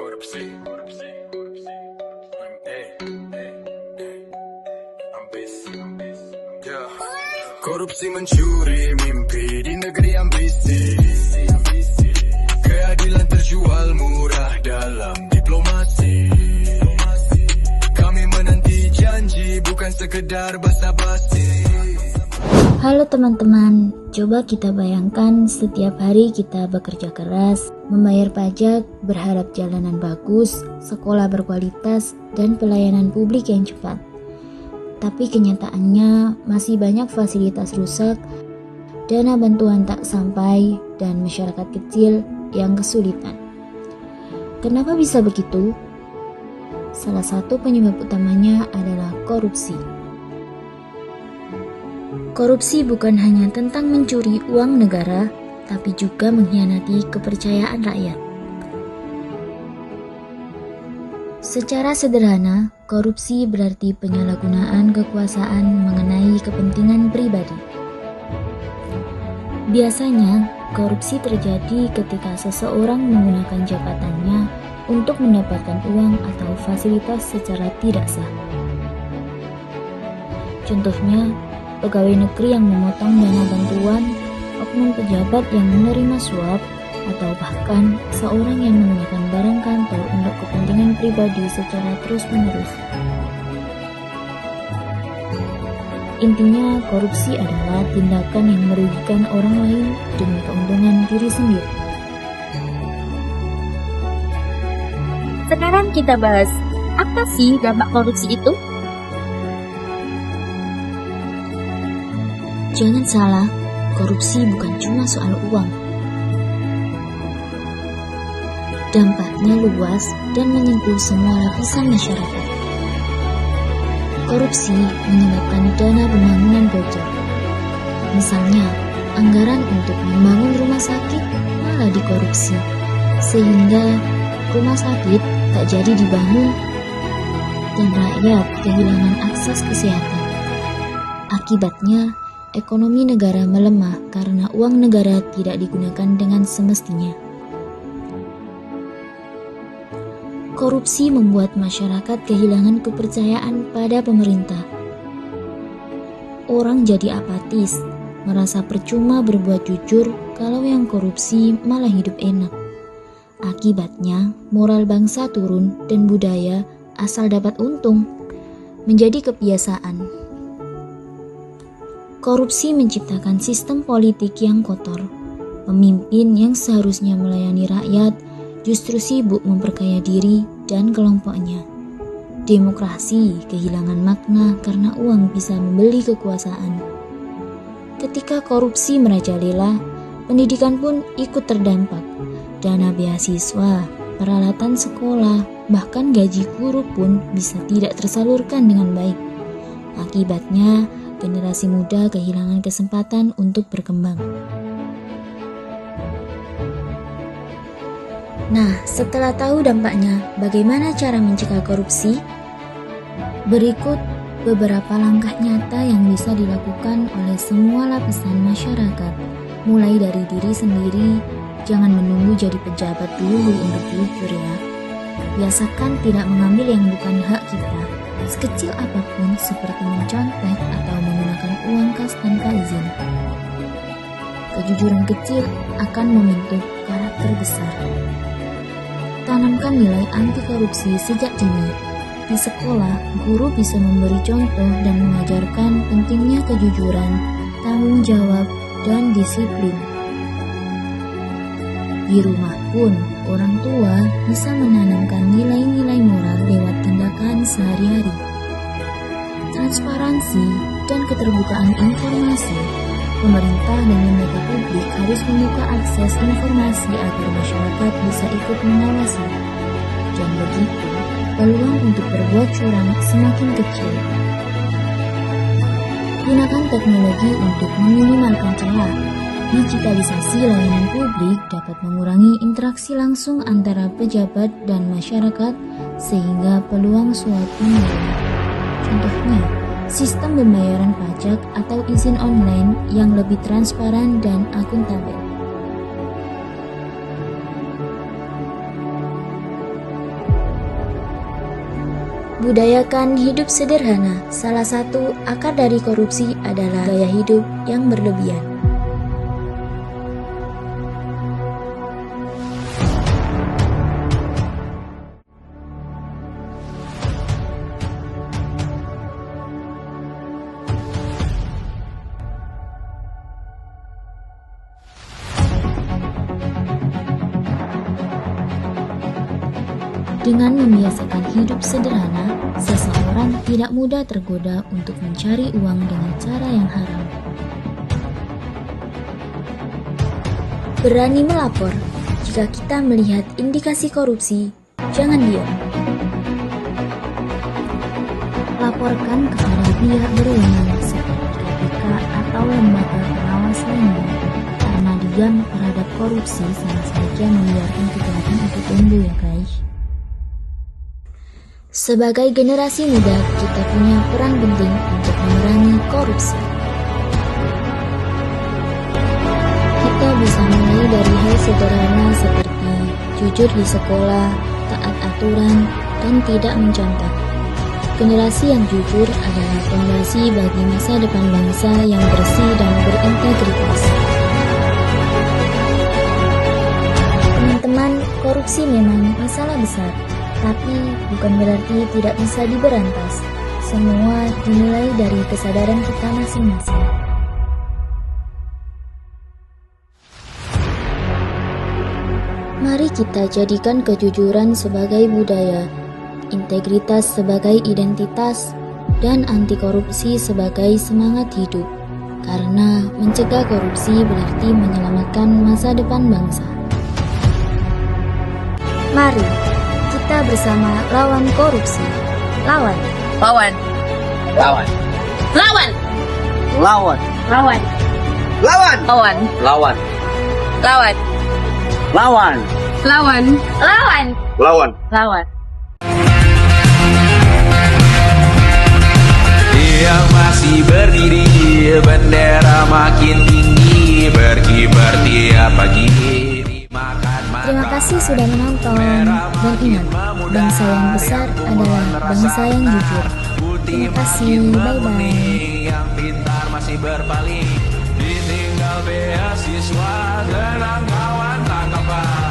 Korupsi. Ambis. Ya. Korupsi mencuri mimpi di negeri ambisi. Keadilan terjual murah dalam diplomasi. Kami menanti janji bukan sekedar basa-basi. Halo teman-teman, coba kita bayangkan setiap hari kita bekerja keras, membayar pajak, berharap jalanan bagus, sekolah berkualitas, dan pelayanan publik yang cepat. Tapi kenyataannya masih banyak fasilitas rusak, dana bantuan tak sampai, dan masyarakat kecil yang kesulitan. Kenapa bisa begitu? Salah satu penyebab utamanya adalah korupsi. Korupsi bukan hanya tentang mencuri uang negara, tapi juga mengkhianati kepercayaan rakyat. Secara sederhana, korupsi berarti penyalahgunaan kekuasaan mengenai kepentingan pribadi. Biasanya, korupsi terjadi ketika seseorang menggunakan jabatannya untuk mendapatkan uang atau fasilitas secara tidak sah. Contohnya, pegawai negeri yang memotong dana bantuan, oknum pejabat yang menerima suap, atau bahkan seorang yang menggunakan barang kantor untuk kepentingan pribadi secara terus-menerus. Intinya, korupsi adalah tindakan yang merugikan orang lain demi keuntungan diri sendiri. Sekarang kita bahas, apa sih dampak korupsi itu? Jangan salah, korupsi bukan cuma soal uang. Dampaknya luas dan menyentuh semua lapisan masyarakat. Korupsi menyebabkan dana pembangunan bocor. Misalnya, anggaran untuk membangun rumah sakit malah dikorupsi, sehingga rumah sakit tak jadi dibangun dan rakyat kehilangan akses kesehatan. Akibatnya, ekonomi negara melemah karena uang negara tidak digunakan dengan semestinya. Korupsi membuat masyarakat kehilangan kepercayaan pada pemerintah. Orang jadi apatis, merasa percuma berbuat jujur kalau yang korupsi malah hidup enak. Akibatnya, moral bangsa turun dan budaya asal dapat untung menjadi kebiasaan. Korupsi menciptakan sistem politik yang kotor. Pemimpin yang seharusnya melayani rakyat justru sibuk memperkaya diri dan kelompoknya. Demokrasi kehilangan makna karena uang bisa membeli kekuasaan. Ketika korupsi merajalela, pendidikan pun ikut terdampak. Dana beasiswa, peralatan sekolah, bahkan gaji guru pun bisa tidak tersalurkan dengan baik. Akibatnya, generasi muda kehilangan kesempatan untuk berkembang. Nah, setelah tahu dampaknya, bagaimana cara mencegah korupsi? Berikut beberapa langkah nyata yang bisa dilakukan oleh semua lapisan masyarakat. Mulai dari diri sendiri, jangan menunggu jadi pejabat dulu untuk jujur ya. Biasakan tidak mengambil yang bukan hak kita, sekecil apapun seperti mencontek atau menggunakan uang kas tanpa izin. Kejujuran kecil akan membentuk karakter besar. Tanamkan nilai anti korupsi sejak dini. Di sekolah, guru bisa memberi contoh dan mengajarkan pentingnya kejujuran, tanggung jawab, dan disiplin. Di rumah pun, orang tua bisa menanamkan nilai-nilai moral lewat tindakan sehari-hari. Transparansi dan keterbukaan informasi. Pemerintah dan lembaga publik harus membuka akses informasi agar masyarakat bisa ikut mengawasi. Dan begitu, peluang untuk berbuat curang semakin kecil. Gunakan teknologi untuk meminimalkan celah. Digitalisasi layanan publik dapat mengurangi interaksi langsung antara pejabat dan masyarakat sehingga peluang suap menurun. Contohnya, sistem pembayaran pajak atau izin online yang lebih transparan dan akuntabel. Budayakan hidup sederhana. Salah satu akar dari korupsi adalah gaya hidup yang berlebihan. Dengan membiasakan hidup sederhana, seseorang tidak mudah tergoda untuk mencari uang dengan cara yang haram. Berani melapor jika kita melihat indikasi korupsi, jangan diam. Laporkan kepada pihak berwenang seperti KPK atau lembaga pengawas lainnya, karena diam terhadap korupsi sama saja membiarkan kejahatan itu tumbuh ya guys. Sebagai generasi muda, kita punya peran penting untuk memerangi korupsi. Kita bisa mulai dari hal sederhana seperti jujur di sekolah, taat aturan, dan tidak mencontoh. Generasi yang jujur adalah fondasi bagi masa depan bangsa yang bersih dan berintegritas. Teman-teman, korupsi memang masalah besar. Tapi bukan berarti tidak bisa diberantas. Semua dimulai dari kesadaran kita masing-masing. Mari kita jadikan kejujuran sebagai budaya, integritas sebagai identitas, dan anti korupsi sebagai semangat hidup. Karena mencegah korupsi berarti menyelamatkan masa depan bangsa. Mari kita bersama lawan korupsi. Lawan. Lawan. Lawan. Lawan. Lawan. Lawan. Lawan. Lawan. Lawan. Lawan. Lawan. Lawan. Lawan. Lawan. Lawan. Yang masih berdiri, bendera makin tinggi, berkibar tiap pagi. Terima kasih sudah menonton, dan ingat, bangsa yang besar adalah bangsa yang jujur. Terima kasih, bye-bye. Yang pintar masih berpaling, ditinggal beasiswa, tenang kawan tak apa.